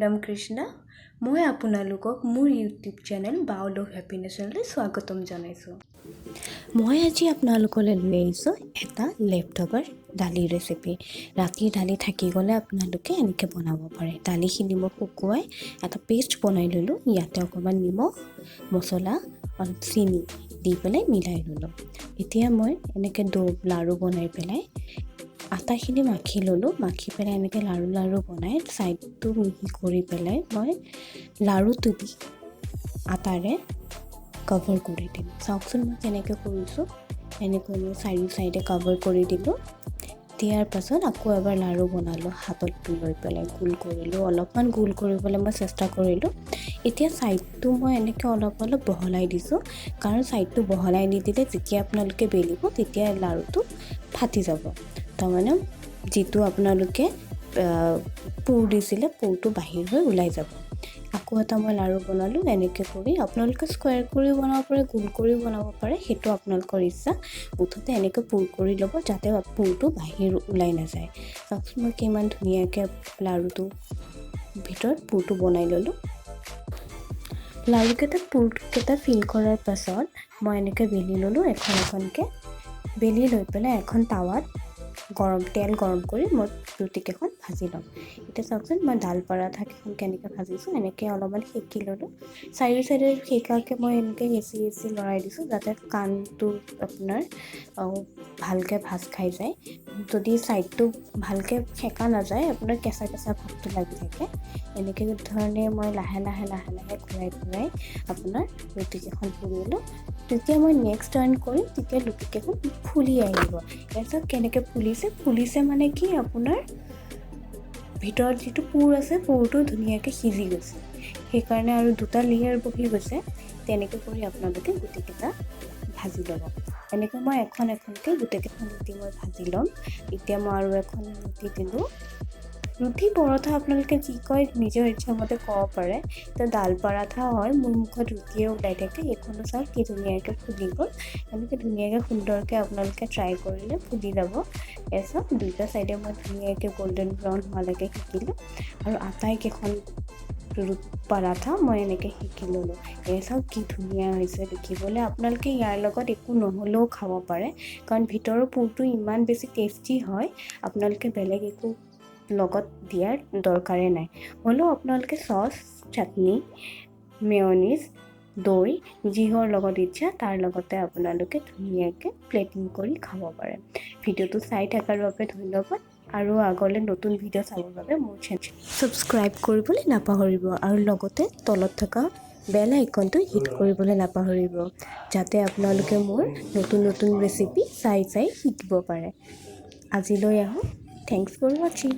নাম কৃষ্ণা। মই আপোনালোকক মোৰ ইউটিউব চেনেল বাউল অফ হেপিনেছলৈ স্বাগতম জনাইছোঁ। মই আজি আপোনালোকলৈ লৈ আহিছোঁ এটা লেফটভাৰ দালি ৰেচিপি। ৰাতিৰ দালি থাকি গ'লে আপোনালোকে এনেকৈ বনাব পাৰে। দালিখিনি মই শুকুৱাই এটা পেষ্ট বনাই ল'লোঁ। ইয়াতে অকণমান নিমখ, মছলা, অলপ চেনি দি পেলাই মিলাই ল'লোঁ। এতিয়া মই এনেকৈ লাড়ু বনাই পেলাই আটাখিনি মাখি ল'লোঁ। মাখি পেলাই এনেকৈ লাড়ু বনাই ছাইডটো মিহি কৰি পেলাই মই লাড়ুটো দি আটাৰে কভাৰ কৰি দিম। চাওকচোন মই কেনেকৈ কৰিছোঁ। এনেকৈ মই চাৰিও চাইডে কভাৰ কৰি দিলোঁ। দিয়াৰ পাছত আকৌ এবাৰ লাড়ু বনালোঁ। হাতত লৈ পেলাই গোল কৰিলোঁ। অলপমান গোল কৰিবলৈ মই চেষ্টা কৰিলোঁ। এতিয়া ছাইডটো মই এনেকৈ অলপ বহলাই দিছোঁ, কাৰণ ছাইডটো বহলাই নিদিলে যেতিয়া আপোনালোকে বেলিব তেতিয়া লাড়ুটো ফাটি যাব। তাৰমানে যিটো আপোনালোকে পুৰ দিছিলে পুৰটো বাহিৰ হৈ ওলাই যাব। আকৌ এটা মই লাড়ু বনালোঁ। এনেকৈ কৰি আপোনালোকে স্কুৱেৰ কৰিও বনাব পাৰে, গোল কৰিও বনাব পাৰে, সেইটো আপোনালোকৰ ইচ্ছা। মুঠতে এনেকৈ পুৰ কৰি ল'ব যাতে পুৰটো বাহিৰ ওলাই নাযায়। চাওকচোন মই কিমান ধুনীয়াকৈ লাড়ুটো ভিতৰত পুৰটো বনাই ল'লোঁ। পুৰকেইটা ফিল কৰাৰ পাছত মই এনেকৈ বেলি ল'লোঁ। এখনকৈ বেলি লৈ পেলাই এখন টাৱাত তেল গৰম কৰি মই ৰুটিকেইখন ভাজি ল'ম। এতিয়া চাওকচোন মই দাল পৰাঠাকেইখন কেনেকৈ ভাজিছোঁ। এনেকৈ অলপমান সেকি ল'লোঁ। চাৰিও চাইডে সেকাকৈ মই এনেকৈ হেঁচি লৰাই দিছোঁ যাতে কাণটো আপোনাৰ ভালকৈ ভাজ খাই যায়। যদি ছাইডটো ভালকৈ সেকা নাযায়, আপোনাৰ কেঁচা ভাৱটো লাগি থাকে। এনেকৈ ধৰণে মই লাহে লাহে ঘূৰাই আপোনাৰ ৰুটিকেইখন পুৰিলোঁ। তেতিয়া মই নেক্সট টাৰ্ণ কৰিম, তেতিয়া ৰুটিকেইখন ফুলি আহিব। তাৰপিছত কেনেকৈ ফুলিছে মানে কি, আপোনাৰ ভিতৰত যিটো পুৰ আছে পুৰটো ধুনীয়াকৈ সিজি গৈছে, সেইকাৰণে আৰু দুটা লেয়াৰ বহি গৈছে। তেনেকৈ কৰি আপোনালোকে গোটেইকেইটা ভাজি ল'ব। এনেকৈ মই এখনকৈ গোটেইকেইখন ৰুটি মই ভাজি ল'ম। এতিয়া মই আৰু এখন ৰুটি দিলোঁ। ৰুটি পৰঠা আপোনালোকে যি কয় নিজৰ ইচ্ছামতে ক'ব পাৰে। তো দাল পৰাঠা হয়, মোৰ মুখত ৰুটিয়ে ওলাই থাকে। এইখনো চাওক কি ধুনীয়াকৈ ফুলি গ'ল। এনেকৈ ধুনীয়াকৈ সুন্দৰকৈ আপোনালোকে ট্ৰাই কৰিলে ফুলি যাব। চাওক দুইটা চাইডে মই ধুনীয়াকৈ গল্ডেন ব্ৰাউন হোৱালৈকে শিকিলোঁ। আৰু আটাইকেইখন পৰাঠা মই এনেকৈ শিকি ল'লোঁ। চাওক কি ধুনীয়া হৈছে দেখিবলৈ। আপোনালোকে ইয়াৰ লগত একো নহ'লেও খাব পাৰে, কাৰণ ভিতৰৰ পুৰটো ইমান বেছি টেষ্টি হয়। আপোনালোকে বেলেগ একো লগত দিয়াৰ দৰকাৰে নাই। হ'লেও আপোনালোকে চচ, চাটনি, মেয়নিজ, দৈ যিহৰ লগত ইচ্ছা তাৰ লগতে আপোনালোকে ধুনীয়াকৈ প্লেটিং কৰি খাব পাৰে। ভিডিঅ'টো চাই থকাৰ বাবে ধন্যবাদ। আৰু আগলৈ নতুন ভিডিঅ' চাবৰ বাবে মোৰ চেনেল ছাবস্ক্ৰাইব কৰিবলৈ নাপাহৰিব। আৰু লগতে তলত থকা বেল আইকনটো হিট কৰিবলৈ নাপাহৰিব, যাতে আপোনালোকে মোৰ নতুন ৰেচিপি চাই শিকিব পাৰে। আজিলৈ আহোঁ। থেংকছ ফৰ ৱাচিং।